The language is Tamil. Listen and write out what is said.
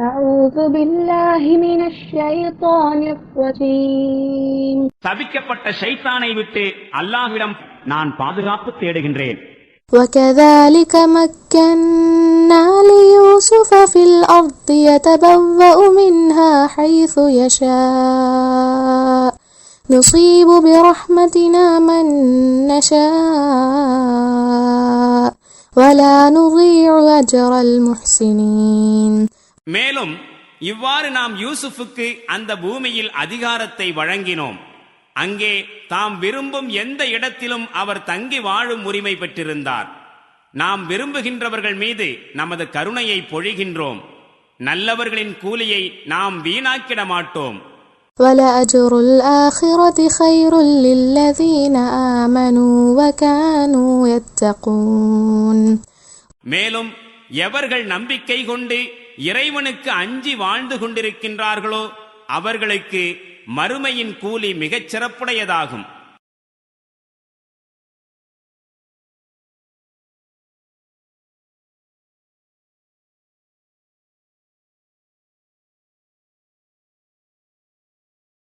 أعوذ بالله من الشيطان الرجيم. சபிக்கப்பட்ட ஷைத்தானை விட்டு அல்லாஹ்விடம் நான் பாதுகாப்பு தேடுகின்றேன். وكذلك مكنا ليوسف في الأرض يتبوأ منها حيث يشاء نصيب برحمتنا من نشاء ولا نضيع أجر المحسنين. மேலும் இவ்வாறு நாம் யூசுஃபுக்கு அந்த பூமியில் அதிகாரத்தை வழங்கினோம். அங்கே தாம் விரும்பும் எந்த இடத்திலும் அவர் தங்கி வாழும் உரிமை பெற்றிருந்தார். நாம் விரும்புகின்றவர்கள் மீது நமது கருணையை பொழிகின்றோம். நல்லவர்களின் கூலியை நாம் வீணாக்கிட மாட்டோம். وَلَأَجْرُ الْآخِرَةِ خَيْرٌ لِلَّذِينَ آمَنُوا وَكَانُوا يَتَّقُونَ. மேலும் எவர்கள் நம்பிக்கை கொண்டு இறைவனுக்கு அஞ்சி வாழ்ந்து கொண்டிருக்கின்றார்களோ அவர்களுக்கு மறுமையின் கூலி மிகச் சிறப்புடையதாகும்.